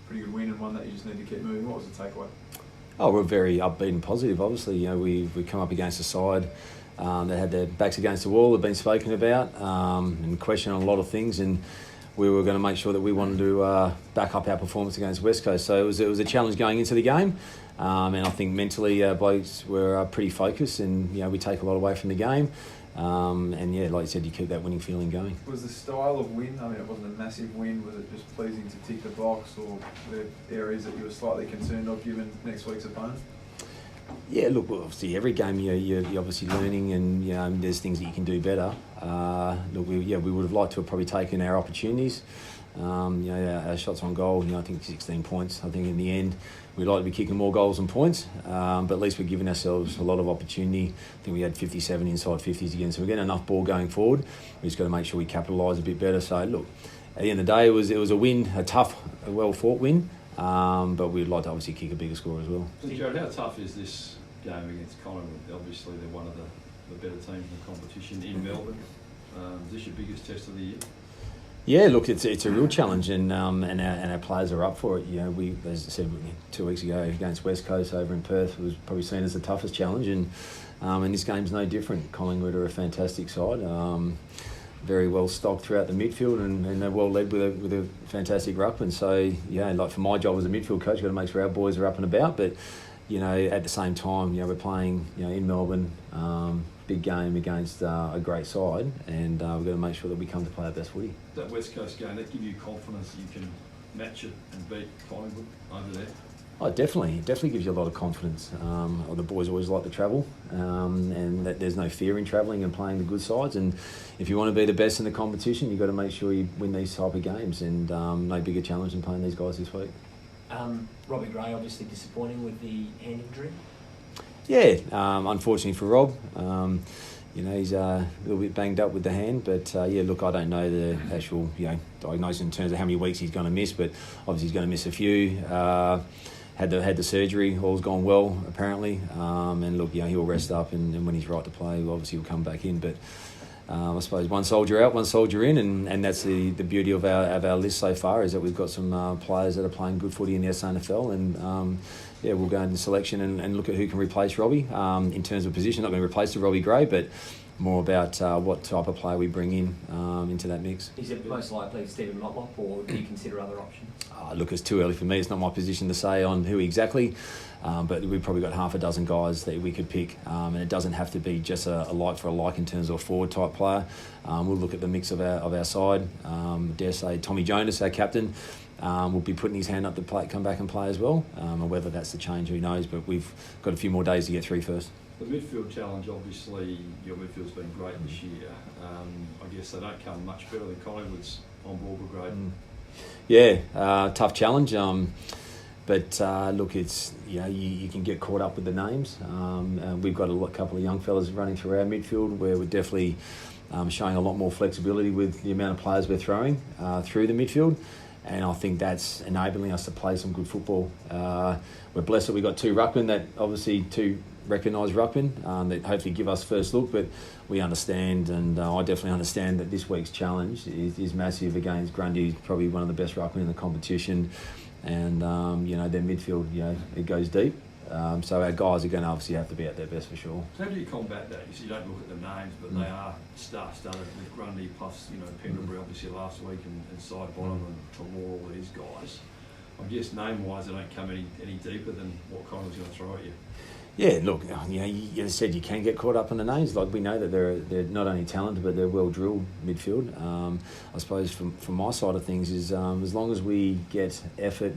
pretty good win and one that you just need to keep moving. What was the takeaway? Oh, we're very upbeat and positive. Obviously, we come up against a side that had their backs against the wall, have been spoken about, and questioned on a lot of things, and we were going to make sure that we wanted to back up our performance against West Coast. So it was a challenge going into the game, and I think mentally blokes were pretty focused, and we take a lot away from the game. And yeah, like you said, you keep that winning feeling going. Was the style of win, I mean, it wasn't a massive win, was it just pleasing to tick the box, or were there areas that you were slightly concerned of given next week's opponent? Yeah, look, obviously every game you're obviously learning, and there's things that you can do better. Look, we would have liked to have probably taken our opportunities. Our shots on goal, I think 16 points. I think in the end, we'd like to be kicking more goals than points, but at least we're giving ourselves a lot of opportunity. I think we had 57 inside 50s again, so we're getting enough ball going forward. We just got to make sure we capitalise a bit better. So look, at the end of the day, it was a win, a tough, well-fought win, but we'd like to obviously kick a bigger score as well. So Jarrad, how tough is this game against Collingwood? Obviously, they're one of the better teams in the competition in Melbourne. Is this your biggest test of the year? Yeah, look, it's a real challenge, and our players are up for it. We, as I said 2 weeks ago against West Coast over in Perth, was probably seen as the toughest challenge, and this game's no different. Collingwood are a fantastic side, very well stocked throughout the midfield, and they're well led with a fantastic ruckman. So like for my job as a midfield coach, I've got to make sure our boys are up and about, but at the same time, we're playing in Melbourne. Big game against a great side, and we've got to make sure that we come to play our best footy. That West Coast game, that give you confidence that you can match it and beat Collingwood over there? Oh, definitely. It definitely gives you a lot of confidence. The boys always like to travel, and that there's no fear in travelling and playing the good sides. And if you want to be the best in the competition, you've got to make sure you win these type of games, and no bigger challenge than playing these guys this week. Robbie Gray obviously disappointing with the hand injury. Yeah, unfortunately for Rob, he's a little bit banged up with the hand, but look, I don't know the actual diagnosis in terms of how many weeks he's going to miss, but obviously he's going to miss a few. Had the surgery, all's gone well apparently, and look, he'll rest up, and when he's right to play, obviously he'll come back in. But I suppose one soldier out, one soldier in, and that's the beauty of our list so far, is that we've got some players that are playing good footy in the SANFL, and we'll go into selection and look at who can replace Robbie in terms of position. Not going to replace the Robbie Gray, but more about what type of player we bring in into that mix. Is it most likely Stephen Motlop, or do you consider other options? Look, it's too early for me. It's not my position to say on who exactly, but we've probably got half a dozen guys that we could pick, and it doesn't have to be just a like for a like in terms of a forward type player. We'll look at the mix of our side. Dare say Tommy Jonas, our captain, will be putting his hand up to play, come back and play as well. And whether that's the change, who knows? But we've got a few more days to get through first. The midfield challenge, obviously, your midfield's been great this year. I guess they don't come much better than Collingwood's on-ball brigade. Yeah, tough challenge. But look, it's you can get caught up with the names. We've got a couple of young fellas running through our midfield where we're definitely showing a lot more flexibility with the amount of players we're throwing through the midfield. And I think that's enabling us to play some good football. We're blessed that we've got two recognised ruckmen that hopefully give us first look, but we understand, and I definitely understand that this week's challenge is massive against Grundy, probably one of the best ruckmen in the competition, and their midfield, it goes deep. So our guys are going to obviously have to be at their best for sure. So how do you combat that? You don't look at the names, but they are star-studded with Grundy plus, Pendlebury obviously last week and Side Bottom and Tamor, all these guys. I guess name-wise, they don't come any deeper than what Collingwood's going to throw at you. Yeah, look, you said you can get caught up in the names. Like, we know that they're not only talented, but they're well-drilled midfield. I suppose from my side of things is as long as we get effort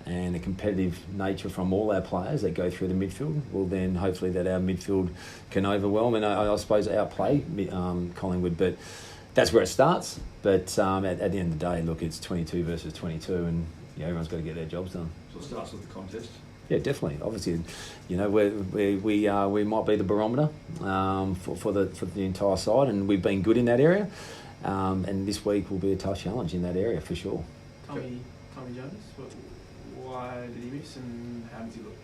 and a competitive nature from all our players that go through the midfield, well then hopefully that our midfield can overwhelm and I suppose outplay Collingwood. But that's where it starts. But at the end of the day, look, it's 22 versus 22, and everyone's got to get their jobs done. So it starts with the contest. Yeah, definitely. Obviously, we might be the barometer for the entire side, and we've been good in that area. And this week will be a tough challenge in that area for sure. Tommy Jonas, why did he miss, and how does he look?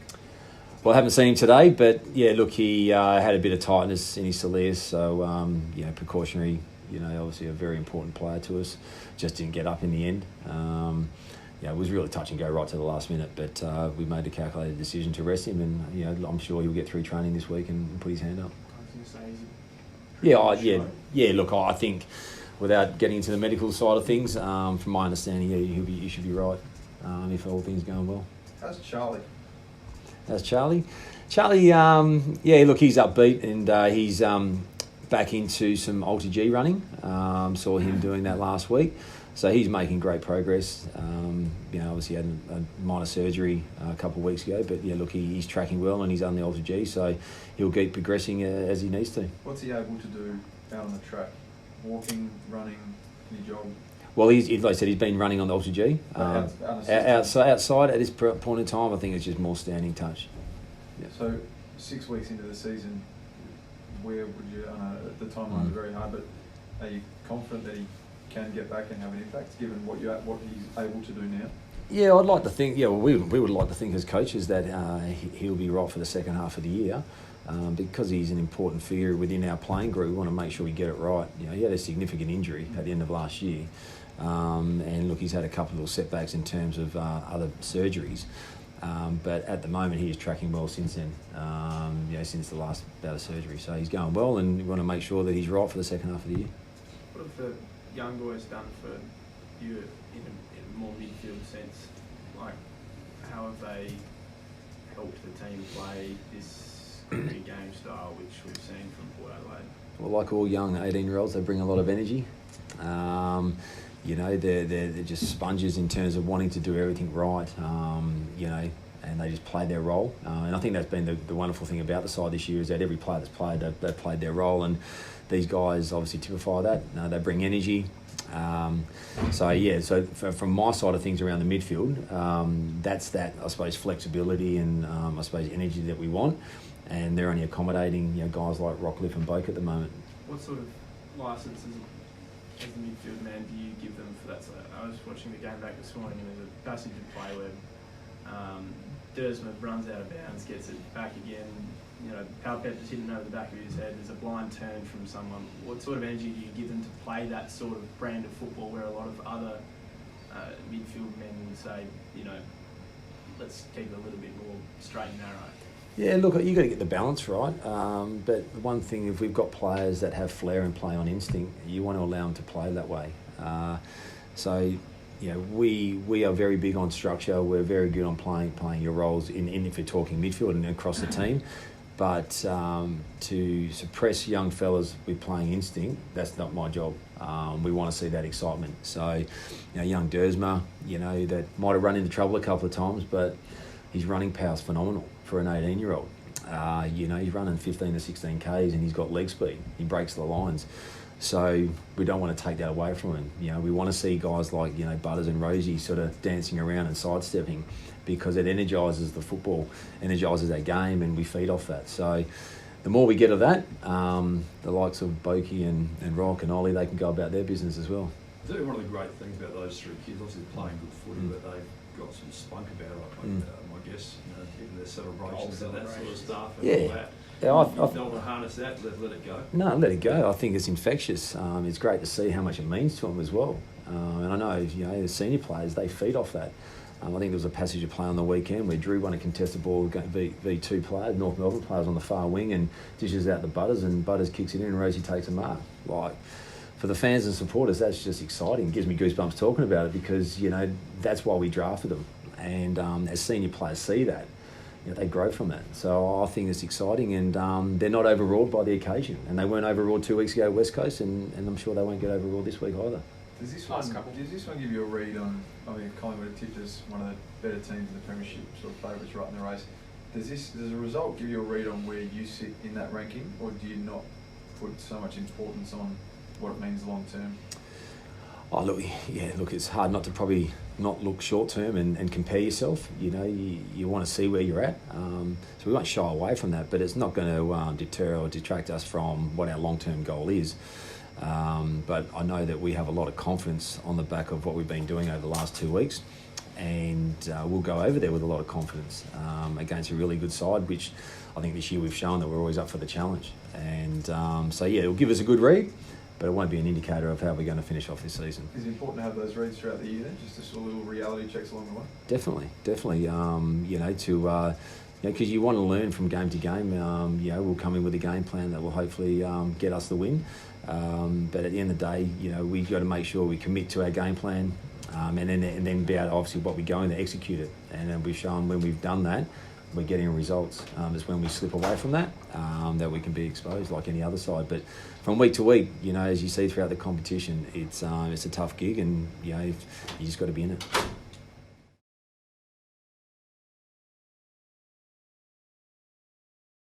Well, I haven't seen him today, but yeah, look, he had a bit of tightness in his soleus, so precautionary. Obviously a very important player to us. Just didn't get up in the end. it was really touch and go right to the last minute. But we made a calculated decision to rest him, and I'm sure he'll get through training this week and put his hand up. I was going to say, Yeah. Look, I think without getting into the medical side of things, from my understanding, he should be right if all things going well. How's Charlie? How's Charlie? Charlie, look, he's upbeat and he's back into some Ultra-G running. Saw him doing that last week. So he's making great progress. Obviously had a minor surgery a couple of weeks ago, but look, he's tracking well and he's on the Ultra-G, so he'll keep progressing as he needs to. What's he able to do out on the track? Walking, running, can he jog? Well, like I said, he's been running on the Ultra-G. Outside at this point in time, I think it's just more standing touch. Yeah. So 6 weeks into the season, where would you? I know the timelines are very hard, but are you confident that he can get back and have an impact, given what he's able to do now? Yeah, I'd like to think. Yeah, well, we would like to think as coaches that he'll be right for the second half of the year. Because he's an important figure within our playing group, we want to make sure we get it right. He had a significant injury at the end of last year, and look, he's had a couple of little setbacks in terms of other surgeries. But at the moment, he is tracking well since then. Since the last bout of surgery, so he's going well, and we want to make sure that he's right for the second half of the year. what have the young boys done for you in a more midfield sense? Like, how have they helped the team play this game style which we've seen from Port Adelaide? Well, like all young 18-year-olds, they bring a lot of energy. They're just sponges in terms of wanting to do everything right, and they just play their role. And I think that's been the wonderful thing about the side this year is that every player that's played, they've played their role, and these guys obviously typify that. They bring energy. So from my side of things around the midfield, that's that, I suppose, flexibility and I suppose energy that we want, and they're only accommodating guys like Rockcliffe and Boak at the moment. What sort of licences as the midfield man do you give them for that? So I was watching the game back this morning, and there's a passage of play where Dersma runs out of bounds, gets it back again. Palpet just hitting over the back of his head. There's a blind turn from someone. What sort of energy do you give them to play that sort of brand of football where a lot of other midfield men would say, let's keep it a little bit more straight and narrow? Yeah, look, you've got to get the balance right. But one thing, if we've got players that have flair and play on instinct, you want to allow them to play that way. We are very big on structure. We're very good on playing your roles in if you're talking midfield and across the team. But to suppress young fellas with playing instinct, that's not my job. We want to see that excitement. So, young Dersma, that might have run into trouble a couple of times, but his running power's phenomenal for an 18-year-old. He's running 15 to 16 Ks and he's got leg speed. He breaks the lines. So we don't want to take that away from him. We want to see guys like, Butters and Rosie sort of dancing around and sidestepping, because it energises the football, energises our game, and we feed off that. So the more we get of that, the likes of Boakey and Rock and Ollie, they can go about their business as well. I think one of the great things about those three kids, obviously playing good footy, but they've got some spunk about it, I guess, even their celebrations and that sort of stuff and all that. Yeah, I don't want to harness that, let it go. No, let it go. I think it's infectious. It's great to see how much it means to them as well. And I know, the senior players, they feed off that. I think there was a passage of play on the weekend where Drew won a contested ball v two players, North Melbourne players on the far wing, and dishes out the Butters, and Butters kicks it in and Rosie takes a mark. Like, for the fans and supporters, that's just exciting. It gives me goosebumps talking about it, because, that's why we drafted them. And as senior players see that, they grow from that. So I think it's exciting, and they're not overawed by the occasion. And they weren't overawed 2 weeks ago at West Coast, and I'm sure they won't get overawed this week either. Does this one give you a read on, Collingwood have tipped as one of the better teams in the Premiership, sort of favourites right in the race. Does a result give you a read on where you sit in that ranking, or do you not put so much importance on what it means long term? Oh, look, it's hard not to probably not look short term and compare yourself. You want to see where you're at. So we won't shy away from that, but it's not going to deter or detract us from what our long-term goal is. But I know that we have a lot of confidence on the back of what we've been doing over the last 2 weeks, and we'll go over there with a lot of confidence against a really good side, which I think this year we've shown that we're always up for the challenge. And it'll give us a good read. but it won't be an indicator of how we're going to finish off this season. Is it important to have those reads throughout the year then, just to sort of little reality checks along the way? Definitely. Because you want to learn from game to game. We'll come in with a game plan that will hopefully get us the win. But at the end of the day, we've got to make sure we commit to our game plan, and then be able to, obviously, what we're going to execute it. And then we've shown when we've done that, we're getting results. It's when we slip away from that that we can be exposed like any other side. But from week to week, as you see throughout the competition, it's a tough gig, and you just got to be in it.